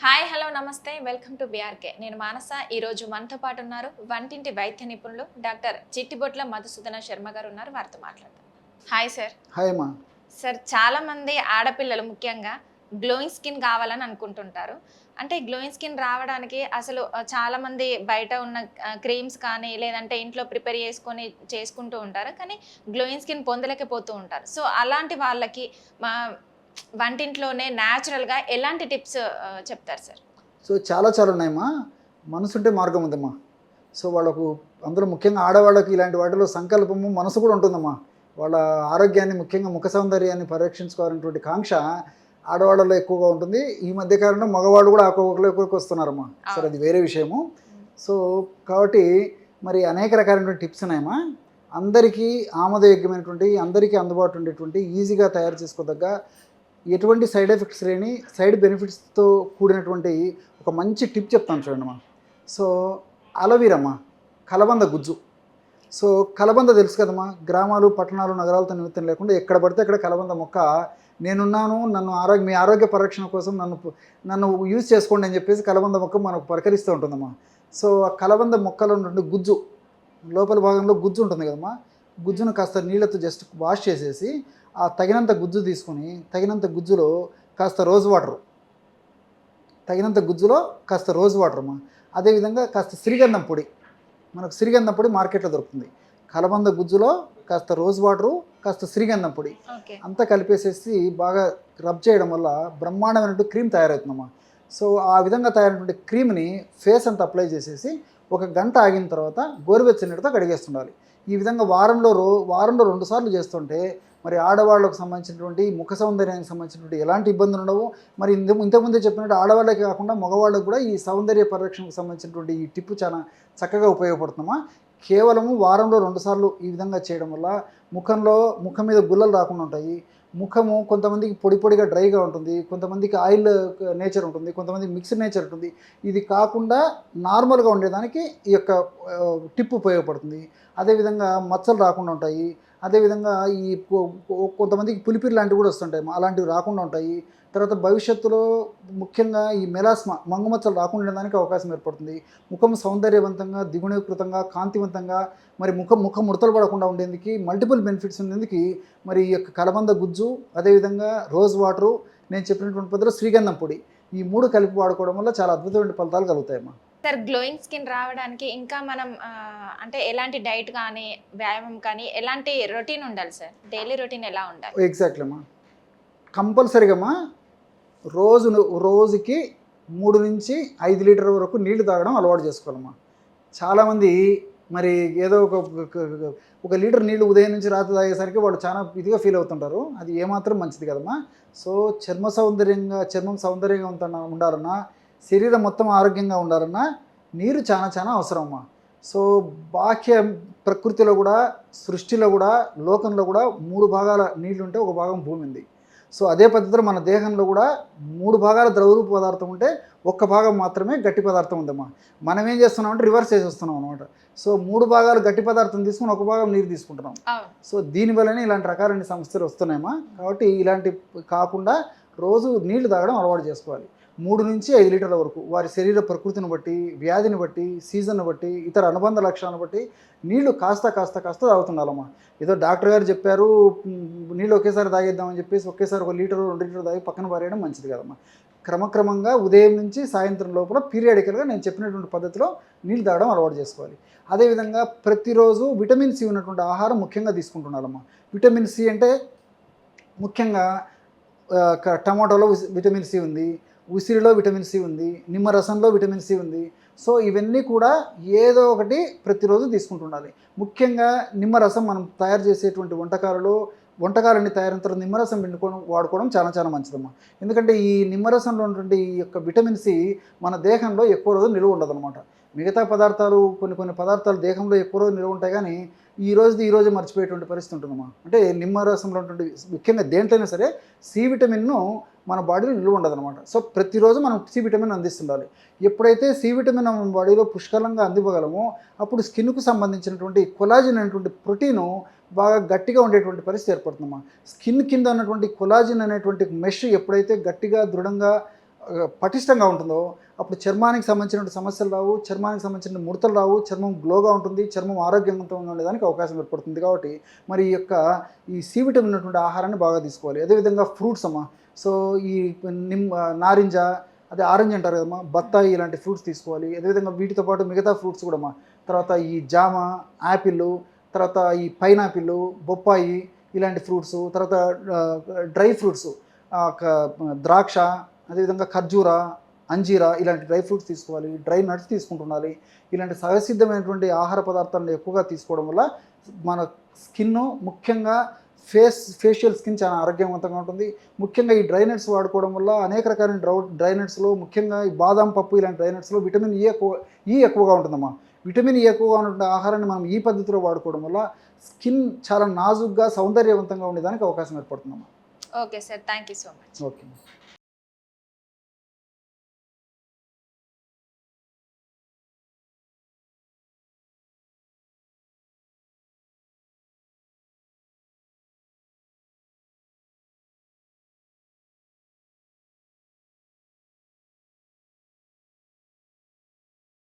Hi hello నమస్తే welcome to BRK. నేను మానస. ఈరోజు మనతో పాటు ఉన్నారు వంటింటి వైద్య నిపుణులు డాక్టర్ చిట్టిబొట్ల మధుసూదన శర్మ గారు ఉన్నారు. వారితో మాట్లాడదాం. Hi sir. హాయ్ అమ్మా. సార్, చాలా మంది ఆడపిల్లలు ముఖ్యంగా గ్లోయింగ్ స్కిన్ కావాలని అనుకుంటుంటారు. అంటే గ్లోయింగ్ స్కిన్ రావడానికి అసలు చాలా మంది బయట ఉన్న క్రీమ్స్ కానీ లేదంటే ఇంట్లో ప్రిపేర్ చేసుకొని చేసుకుంటూ ఉంటారు. కానీ గ్లోయింగ్ స్కిన్ పొందలేకపోతూ ఉంటారు. సో అలాంటి వాళ్ళకి మా వంటింట్లోనే న్యాచురల్గా ఎలాంటి టిప్స్ చెప్తారు సార్? సో చాలా ఉన్నాయమ్మా. మనసుంటే మార్గం ఉందమ్మా. సో వాళ్ళకు అందులో ముఖ్యంగా ఆడవాళ్ళకి ఇలాంటి వాటిలో సంకల్పము మనసు కూడా ఉంటుందమ్మా. వాళ్ళ ఆరోగ్యాన్ని ముఖ్యంగా ముఖ సౌందర్యాన్ని పరిరక్షించుకోవాలనేటువంటి కాంక్ష ఆడవాళ్ళలో ఎక్కువగా ఉంటుంది. ఈ మధ్య కాలంలో మగవాళ్ళు కూడా ఆ కోవకులో ఎక్కువకి వస్తున్నారమ్మా. సరే, అది వేరే విషయము. సో కాబట్టి మరి అనేక రకాలైనటువంటి టిప్స్ ఉన్నాయమ్మా. అందరికీ ఆమోదయోగ్యమైనటువంటి, అందరికీ అందుబాటులో ఉండేటువంటి, ఈజీగా తయారు చేసుకోదగ్గ, ఎటువంటి సైడ్ ఎఫెక్ట్స్ లేని, సైడ్ బెనిఫిట్స్తో కూడినటువంటి ఒక మంచి టిప్ చెప్తాను చూడండిమ్మా. సో అలోవీరమ్మా, కలబంద గుజ్జు. సో కలబంద తెలుసు కదమ్మా, గ్రామాలు పట్టణాలు నగరాలతో నిమిత్తం లేకుండా ఎక్కడ పడితే అక్కడ కలబంద మొక్క నేనున్నాను, మీ ఆరోగ్య పరిరక్షణ కోసం నన్ను యూజ్ చేసుకోండి అని చెప్పేసి కలబంద మొక్క మనకు పరికరిస్తూ ఉంటుందమ్మా. సో ఆ కలబంద మొక్కలో ఉన్నటువంటి గుజ్జు, లోపల భాగంలో గుజ్జు ఉంటుంది కదమ్మా, గుజ్జును కాస్త నీళ్ళతో జస్ట్ వాష్ చేసేసి ఆ తగినంత గుజ్జు తీసుకుని తగినంత గుజ్జులో కాస్త రోజ్ వాటర్ అమ్మా. అదేవిధంగా కాస్త సిరిగంధం పొడి, మనకు సిరిగంధం పొడి మార్కెట్లో దొరుకుతుంది. కలబంద గుజ్జులో కాస్త రోజ్ వాటరు, కాస్త సిరిగంధం పొడి అంతా కలిపేసేసి బాగా రబ్ చేయడం వల్ల బ్రహ్మాండమైనటువంటి క్రీమ్ తయారవుతుందమ్మా. సో ఆ విధంగా తయారైనటువంటి క్రీమ్ని ఫేస్ అంతా అప్లై చేసేసి 1 గంట ఆగిన తర్వాత గోరువెచ్చని నీటితో కడిగేస్తుండాలి. ఈ విధంగా వారంలో 2 సార్లు చేస్తుంటే మరి ఆడవాళ్ళకు సంబంధించినటువంటి ముఖ సౌందర్యానికి సంబంధించినటువంటి ఎలాంటి ఇబ్బందులు ఉండవు. మరి ఇంతకుముందే చెప్పినట్టు ఆడవాళ్ళకి కాకుండా మగవాళ్ళకు కూడా ఈ సౌందర్య పరిరక్షణకు సంబంధించినటువంటి ఈ టిప్పు చాలా చక్కగా ఉపయోగపడుతుందమ్మా. కేవలము వారంలో 2 సార్లు ఈ విధంగా చేయడం వల్ల ముఖం మీద గుల్లలు రాకుండా ఉంటాయి. ముఖము కొంతమందికి పొడిగా డ్రైగా ఉంటుంది, కొంతమందికి ఆయిల్ నేచర్ ఉంటుంది, కొంతమందికి మిక్స్డ్ నేచర్ ఉంటుంది. ఇది కాకుండా నార్మల్గా ఉండేదానికి ఈ యొక్క టిప్ ఉపయోగపడుతుంది. అదేవిధంగా మచ్చలు రాకుండా ఉంటాయి. అదేవిధంగా ఈ కొంతమందికి పులిపిరి లాంటివి కూడా వస్తుంటాయి, అలాంటివి రాకుండా ఉంటాయి. తర్వాత భవిష్యత్తులో ముఖ్యంగా ఈ మెలాస్మా, మంగుమచ్చలు రాకుండా ఉండడానికి అవకాశం ఏర్పడుతుంది. ముఖం సౌందర్యవంతంగా, దిగుణీకృతంగా, కాంతివంతంగా, మరి ముఖం ముడతలు పడకుండా ఉండేందుకు మల్టిపుల్ బెనిఫిట్స్ ఉండేందుకు మరి ఈ యొక్క కలబంద గుజ్జు, అదేవిధంగా రోజ్ వాటరు, నేను చెప్పినటువంటి పద్ధతిలో శ్రీగంధం పొడి, ఈ 3 కలిపి వాడుకోవడం వల్ల చాలా అద్భుతమైన ఫలితాలు కలుగుతాయమ్మా. సార్, గ్లోయింగ్ స్కిన్ రావడానికి ఇంకా మనం అంటే ఎలాంటి డైట్ కానీ వ్యాయామం కానీ ఎలాంటి రొటీన్ ఉండాలి సార్? డైలీ రొటీన్ ఎలా ఉండాలి? ఎగ్జాక్ట్లీ అమ్మా. కంపల్సరీగా అమ్మా, రోజుకి 3 నుంచి 5 లీటర్ వరకు నీళ్లు తాగడం అలవాటు చేసుకోవాలమ్మా. చాలామంది మరి ఏదో ఒక లీటర్ నీళ్ళు ఉదయం నుంచి రాత్రి తాగేసరికి వాళ్ళు చాలా ఇదిగా ఫీల్ అవుతుంటారు. అది ఏమాత్రం మంచిది కదమ్మా. సో చర్మం సౌందర్యంగా ఉండాలన్నా, శరీరం మొత్తం ఆరోగ్యంగా ఉండాలన్నా నీరు చాలా అవసరం అమ్మా. సో బాహ్య ప్రకృతిలో కూడా, సృష్టిలో కూడా, లోకంలో కూడా 3 భాగాల నీళ్ళు ఉంటే 1 భాగం భూమి ఉంది. సో అదే పద్ధతిలో మన దేహంలో కూడా 3 భాగాల ద్రవరూప పదార్థం ఉంటే 1 భాగం మాత్రమే గట్టి పదార్థం ఉందమ్మా. మనం ఏం చేస్తున్నామంటే రివర్స్ చేసేస్తున్నాం అనమాట. సో 3 భాగాలు గట్టి పదార్థం తీసుకుని 1 భాగం నీరు తీసుకుంటున్నాం. సో దీనివల్లనే ఇలాంటి రకాలైన సమస్యలు వస్తున్నాయమ్మా. కాబట్టి ఇలాంటి కాకుండా రోజు నీళ్లు తాగడం అలవాటు చేసుకోవాలి. 3 నుంచి 5 లీటర్ల వరకు వారి శరీర ప్రకృతిని బట్టి, వ్యాధిని బట్టి, సీజన్ను బట్టి, ఇతర అనుబంధ లక్షణాలను బట్టి నీళ్లు కాస్త తాగుతుండాలమ్మా. ఏదో డాక్టర్ గారు చెప్పారు నీళ్ళు ఒకేసారి తాగేద్దామని చెప్పేసి ఒకేసారి 1 లీటరు 2 లీటర్లు తాగి పక్కన పారేయడం మంచిది కదమ్మా. క్రమక్రమంగా ఉదయం నుంచి సాయంత్రం లోపల పీరియాడికల్గా నేను చెప్పినటువంటి పద్ధతిలో నీళ్ళు తాగడం అలవాటు చేసుకోవాలి. అదేవిధంగా ప్రతిరోజు విటమిన్ సి ఉన్నటువంటి ఆహారం ముఖ్యంగా తీసుకుంటున్నారమ్మా. విటమిన్ సి అంటే ముఖ్యంగా టమాటోలో విటమిన్ సి ఉంది, ఉసిరిలో విటమిన్ సి ఉంది, నిమ్మరసంలో విటమిన్ సి ఉంది. సో ఇవన్నీ కూడా ఏదో ఒకటి ప్రతిరోజు తీసుకుంటుండాలి. ముఖ్యంగా నిమ్మరసం మనం తయారు చేసేటువంటి వంటకాలన్నీ తయారైన తర్వాత నిమ్మరసం వాడుకోవడం చాలా మంచిదమ్మా. ఎందుకంటే ఈ నిమ్మరసంలో ఉన్నటువంటి ఈ యొక్క విటమిన్ సి మన దేహంలో ఎక్కువ రోజు నిలువ ఉండదు అనమాట. మిగతా పదార్థాలు కొన్ని పదార్థాలు దేహంలో ఎక్కువ రోజు నిలువ ఉంటాయి, కానీ ఈ రోజు మర్చిపోయేటువంటి పరిస్థితి ఉంటుందమ్మా. అంటే నిమ్మరసంలో ఉన్నటువంటి ముఖ్యంగా దేంట్లైనా సరే సి విటమిన్ను మన బాడీలో నిలువ ఉండదన్నమాట. సో ప్రతిరోజు మనం సి విటమిన్ అందిస్తుండాలి. ఎప్పుడైతే సి విటమిన్ మన బాడీలో పుష్కలంగా అందివ్వగలమో అప్పుడు స్కిన్కు సంబంధించినటువంటి కొలాజిన్ అనేటువంటి ప్రోటీను బాగా గట్టిగా ఉండేటువంటి పరిస్థితి ఏర్పడుతుందమ్మా. స్కిన్ కింద ఉన్నటువంటి కొలాజిన్ అనేటువంటి మెష్ ఎప్పుడైతే గట్టిగా దృఢంగా పటిష్టంగా ఉంటుందో అప్పుడు చర్మానికి సంబంధించిన సమస్యలు రావు, చర్మానికి సంబంధించిన ముడతలు రావు, చర్మం గ్లోగా ఉంటుంది, చర్మం ఆరోగ్యవంతంగా ఉండేదానికి అవకాశం ఏర్పడుతుంది. కాబట్టి మరి ఈ సి విటమిన్ ఉన్నటువంటి ఆహారాన్ని బాగా తీసుకోవాలి. అదేవిధంగా ఫ్రూట్స్ అమ్మా. సో ఈ నారింజ, అదే ఆరెంజ్ అంటారు కదమ్మా, బత్తాయి ఇలాంటి ఫ్రూట్స్ తీసుకోవాలి. అదేవిధంగా వీటితో పాటు మిగతా ఫ్రూట్స్ కూడా అమ్మా. తర్వాత ఈ జామ, యాపిల్, తర్వాత ఈ పైనాపిల్, బొప్పాయి ఇలాంటి ఫ్రూట్స్, తర్వాత డ్రై ఫ్రూట్స్, ద్రాక్ష, అదేవిధంగా ఖర్జూర, అంజీరా ఇలాంటి డ్రై ఫ్రూట్స్ తీసుకోవాలి. డ్రై నట్స్ తీసుకుంటుండాలి. ఇలాంటి సహజసిద్ధమైనటువంటి ఆహార పదార్థాలను ఎక్కువగా తీసుకోవడం వల్ల మన స్కిన్, ముఖ్యంగా ఫేషియల్ స్కిన్ చాలా ఆరోగ్యవంతంగా ఉంటుంది. ముఖ్యంగా ఈ డ్రై నట్స్ వాడుకోవడం వల్ల అనేక రకాలైన డ్రై నట్స్లో, ముఖ్యంగా ఈ బాదాం పప్పు ఇలాంటి డ్రై నట్స్లో విటమిన్ ఈ ఎక్కువగా ఉంటుందమ్మా. విటమిన్ ఈ ఎక్కువగా ఉన్నటువంటి ఆహారాన్ని మనం ఈ పద్ధతిలో వాడుకోవడం వల్ల స్కిన్ చాలా నాజుగ్గా, సౌందర్యవంతంగా ఉండేదానికి అవకాశం ఏర్పడుతుందమ్మా. Okay sir, thank you so much. Okay.